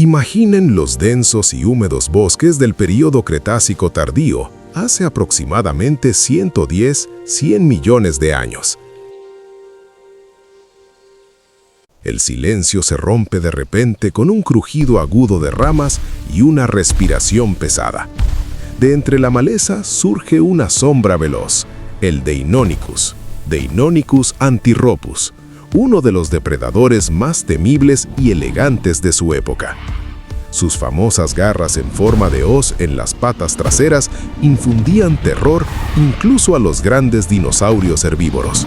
Imaginen los densos y húmedos bosques del período Cretácico tardío, hace aproximadamente 110-100 millones de años. El silencio se rompe de repente con un crujido agudo de ramas y una respiración pesada. De entre la maleza surge una sombra veloz, el Deinonychus antirrhopus, uno de los depredadores más temibles y elegantes de su época. Sus famosas garras en forma de hoz en las patas traseras infundían terror incluso a los grandes dinosaurios herbívoros.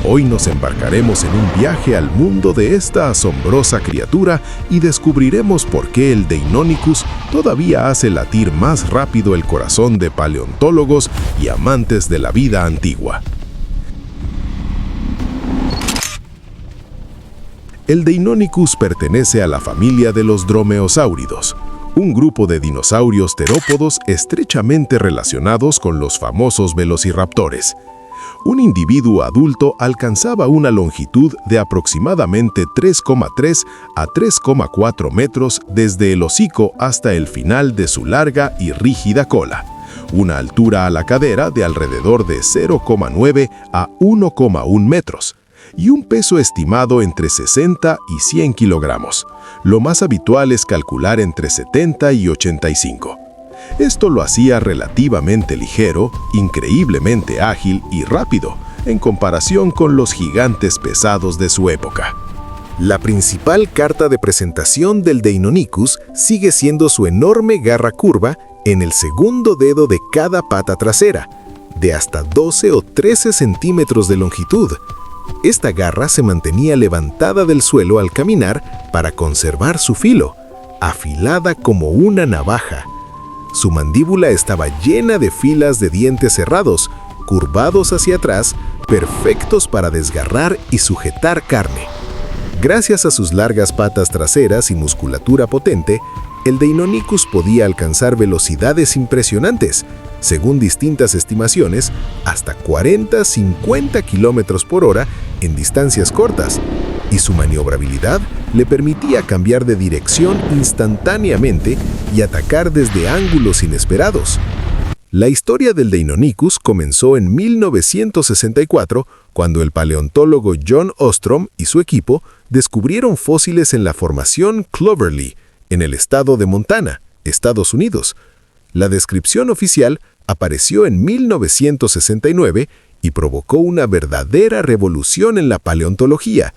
Hoy nos embarcaremos en un viaje al mundo de esta asombrosa criatura y descubriremos por qué el Deinonychus todavía hace latir más rápido el corazón de paleontólogos y amantes de la vida antigua. El Deinonychus pertenece a la familia de los dromeosáuridos, un grupo de dinosaurios terópodos estrechamente relacionados con los famosos velociraptores. Un individuo adulto alcanzaba una longitud de aproximadamente 3,3 a 3,4 metros desde el hocico hasta el final de su larga y rígida cola, una altura a la cadera de alrededor de 0,9 a 1,1 metros, y un peso estimado entre 60 y 100 kilogramos. Lo más habitual es calcular entre 70 y 85. Esto lo hacía relativamente ligero, increíblemente ágil y rápido, en comparación con los gigantes pesados de su época. La principal carta de presentación del Deinonychus sigue siendo su enorme garra curva en el segundo dedo de cada pata trasera, de hasta 12 o 13 centímetros de longitud. Esta garra se mantenía levantada del suelo al caminar para conservar su filo, afilada como una navaja. Su mandíbula estaba llena de filas de dientes cerrados, curvados hacia atrás, perfectos para desgarrar y sujetar carne. Gracias a sus largas patas traseras y musculatura potente, el Deinonychus podía alcanzar velocidades impresionantes, según distintas estimaciones, hasta 40-50 kilómetros por hora en distancias cortas, y su maniobrabilidad le permitía cambiar de dirección instantáneamente y atacar desde ángulos inesperados. La historia del Deinonychus comenzó en 1964, cuando el paleontólogo John Ostrom y su equipo descubrieron fósiles en la formación Cloverleaf, en el estado de Montana, Estados Unidos. La descripción oficial apareció en 1969 y provocó una verdadera revolución en la paleontología.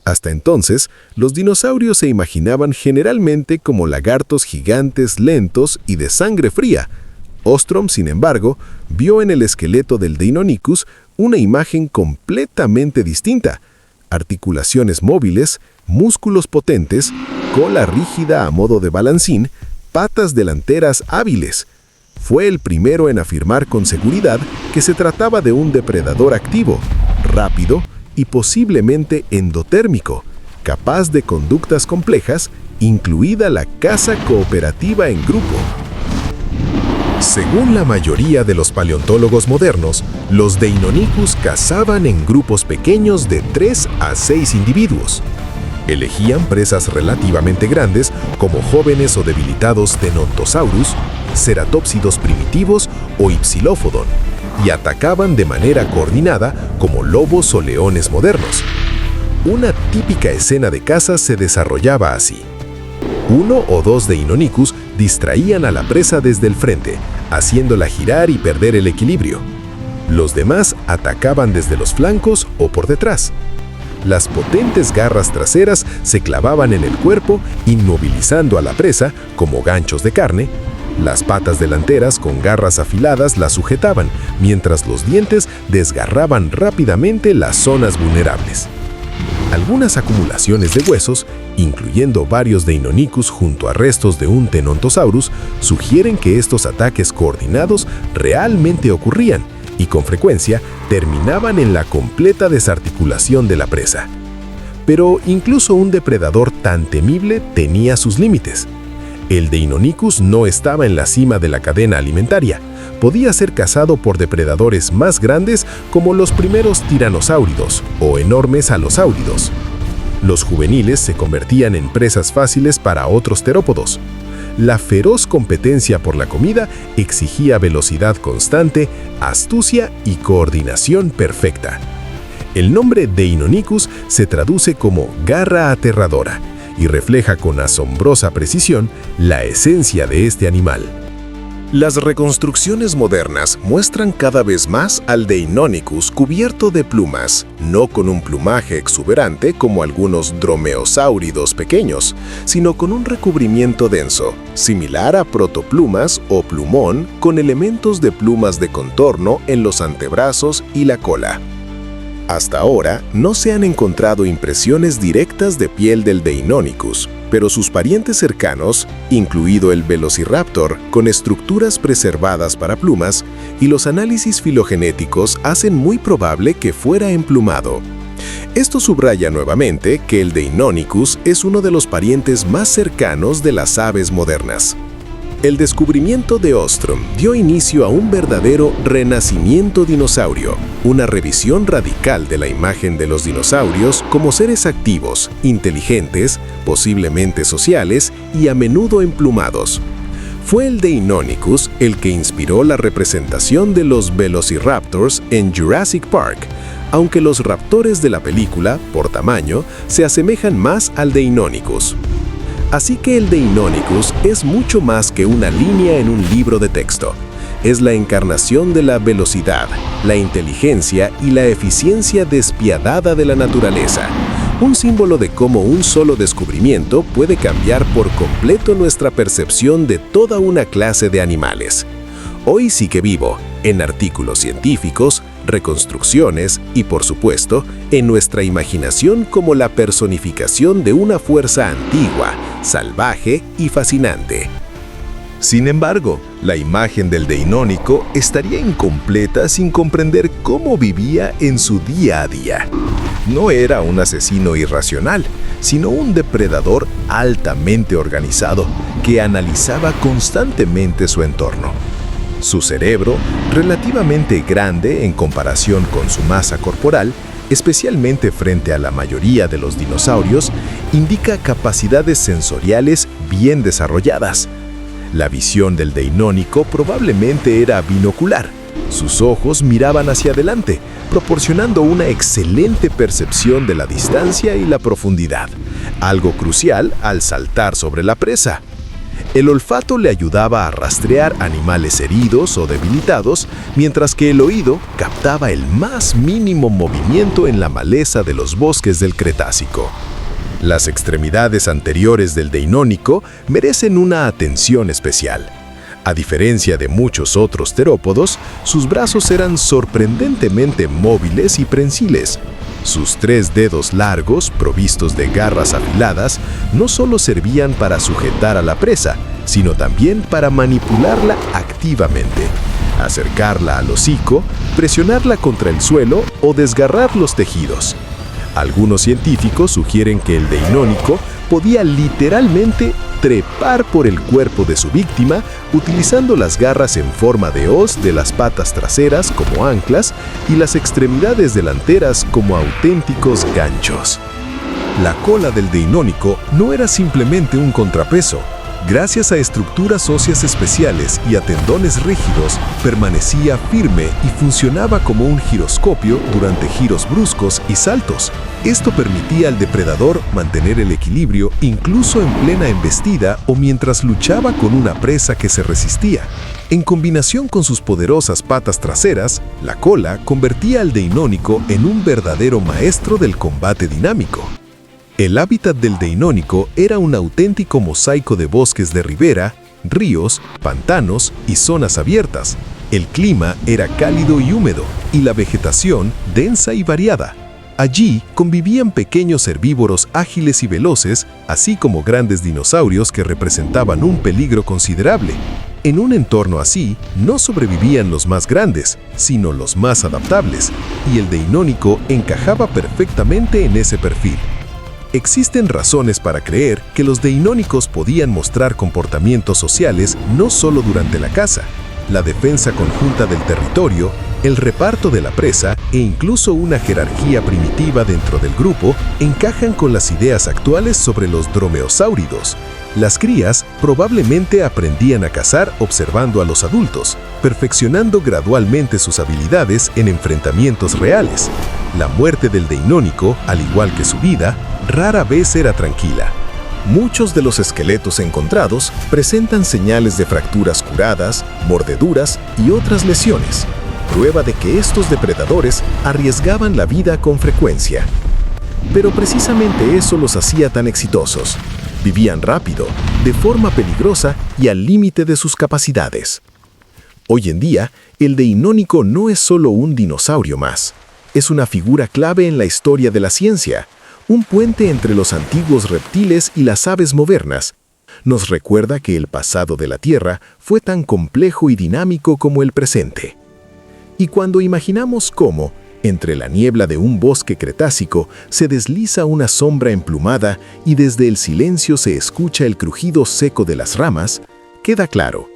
Hasta entonces, los dinosaurios se imaginaban generalmente como lagartos gigantes lentos y de sangre fría. Ostrom, sin embargo, vio en el esqueleto del Deinonychus una imagen completamente distinta: articulaciones móviles, músculos potentes, cola rígida a modo de balancín, patas delanteras hábiles. Fue el primero en afirmar con seguridad que se trataba de un depredador activo, rápido y posiblemente endotérmico, capaz de conductas complejas, incluida la caza cooperativa en grupo. Según la mayoría de los paleontólogos modernos, los Deinonychus cazaban en grupos pequeños de 3 a 6 individuos. Elegían presas relativamente grandes como jóvenes o debilitados Tenontosaurus, ceratópsidos primitivos o Hypsilophodon, y atacaban de manera coordinada como lobos o leones modernos. Una típica escena de caza se desarrollaba así. 1 o 2 Deinonychus distraían a la presa desde el frente, haciéndola girar y perder el equilibrio. Los demás atacaban desde los flancos o por detrás. Las potentes garras traseras se clavaban en el cuerpo, inmovilizando a la presa como ganchos de carne. Las patas delanteras con garras afiladas la sujetaban, mientras los dientes desgarraban rápidamente las zonas vulnerables. Algunas acumulaciones de huesos, incluyendo varios Deinonychus junto a restos de un Tenontosaurus, sugieren que estos ataques coordinados realmente ocurrían y con frecuencia terminaban en la completa desarticulación de la presa. Pero incluso un depredador tan temible tenía sus límites. El Deinonychus no estaba en la cima de la cadena alimentaria. Podía ser cazado por depredadores más grandes como los primeros tiranosáuridos o enormes alosáuridos. Los juveniles se convertían en presas fáciles para otros terópodos. La feroz competencia por la comida exigía velocidad constante, astucia y coordinación perfecta. El nombre Deinonychus se traduce como garra aterradora y refleja con asombrosa precisión la esencia de este animal. Las reconstrucciones modernas muestran cada vez más al Deinonychus cubierto de plumas, no con un plumaje exuberante como algunos dromeosáuridos pequeños, sino con un recubrimiento denso, similar a protoplumas o plumón con elementos de plumas de contorno en los antebrazos y la cola. Hasta ahora, no se han encontrado impresiones directas de piel del Deinonychus, pero sus parientes cercanos, incluido el Velociraptor, con estructuras preservadas para plumas, y los análisis filogenéticos hacen muy probable que fuera emplumado. Esto subraya nuevamente que el Deinonychus es uno de los parientes más cercanos de las aves modernas. El descubrimiento de Ostrom dio inicio a un verdadero renacimiento dinosaurio, una revisión radical de la imagen de los dinosaurios como seres activos, inteligentes, posiblemente sociales y a menudo emplumados. Fue el Deinonychus el que inspiró la representación de los Velociraptors en Jurassic Park, aunque los raptores de la película, por tamaño, se asemejan más al Deinonychus. Así que el Deinonychus es mucho más que una línea en un libro de texto. Es la encarnación de la velocidad, la inteligencia y la eficiencia despiadada de la naturaleza. Un símbolo de cómo un solo descubrimiento puede cambiar por completo nuestra percepción de toda una clase de animales. Hoy sigue vivo, en artículos científicos, reconstrucciones y, por supuesto, en nuestra imaginación como la personificación de una fuerza antigua, salvaje y fascinante. Sin embargo, la imagen del Deinonycho estaría incompleta sin comprender cómo vivía en su día a día. No era un asesino irracional, sino un depredador altamente organizado que analizaba constantemente su entorno. Su cerebro, relativamente grande en comparación con su masa corporal, especialmente frente a la mayoría de los dinosaurios, indica capacidades sensoriales bien desarrolladas. La visión del Deinonycho probablemente era binocular. Sus ojos miraban hacia adelante, proporcionando una excelente percepción de la distancia y la profundidad, algo crucial al saltar sobre la presa. El olfato le ayudaba a rastrear animales heridos o debilitados, mientras que el oído captaba el más mínimo movimiento en la maleza de los bosques del Cretácico. Las extremidades anteriores del Deinonycho merecen una atención especial. A diferencia de muchos otros terópodos, sus brazos eran sorprendentemente móviles y prensiles. Sus 3 dedos largos, provistos de garras afiladas, no solo servían para sujetar a la presa, sino también para manipularla activamente, acercarla al hocico, presionarla contra el suelo o desgarrar los tejidos. Algunos científicos sugieren que el Deinonycho podía literalmente trepar por el cuerpo de su víctima utilizando las garras en forma de hoz de las patas traseras como anclas y las extremidades delanteras como auténticos ganchos. La cola del Deinonycho no era simplemente un contrapeso. Gracias a estructuras óseas especiales y a tendones rígidos, permanecía firme y funcionaba como un giroscopio durante giros bruscos y saltos. Esto permitía al depredador mantener el equilibrio incluso en plena embestida o mientras luchaba con una presa que se resistía. En combinación con sus poderosas patas traseras, la cola convertía al Deinonycho en un verdadero maestro del combate dinámico. El hábitat del Deinonycho era un auténtico mosaico de bosques de ribera, ríos, pantanos y zonas abiertas. El clima era cálido y húmedo, y la vegetación densa y variada. Allí convivían pequeños herbívoros ágiles y veloces, así como grandes dinosaurios que representaban un peligro considerable. En un entorno así, no sobrevivían los más grandes, sino los más adaptables, y el Deinonycho encajaba perfectamente en ese perfil. Existen razones para creer que los Deinonychos podían mostrar comportamientos sociales no solo durante la caza. La defensa conjunta del territorio, El reparto de la presa e incluso una jerarquía primitiva dentro del grupo encajan con las ideas actuales sobre los dromeosáuridos. Las crías probablemente aprendían a cazar observando a los adultos, perfeccionando gradualmente sus habilidades en enfrentamientos reales. La muerte del Deinónico, al igual que su vida, rara vez era tranquila. Muchos de los esqueletos encontrados presentan señales de fracturas curadas, mordeduras y otras lesiones, prueba de que estos depredadores arriesgaban la vida con frecuencia. Pero precisamente eso los hacía tan exitosos. Vivían rápido, de forma peligrosa y al límite de sus capacidades. Hoy en día, el Deinónico no es solo un dinosaurio más. Es una figura clave en la historia de la ciencia, un puente entre los antiguos reptiles y las aves modernas. Nos recuerda que el pasado de la Tierra fue tan complejo y dinámico como el presente. Y cuando imaginamos cómo, entre la niebla de un bosque cretácico, se desliza una sombra emplumada y desde el silencio se escucha el crujido seco de las ramas, queda claro.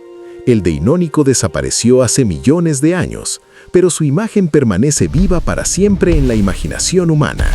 El Deinónico desapareció hace millones de años, pero su imagen permanece viva para siempre en la imaginación humana.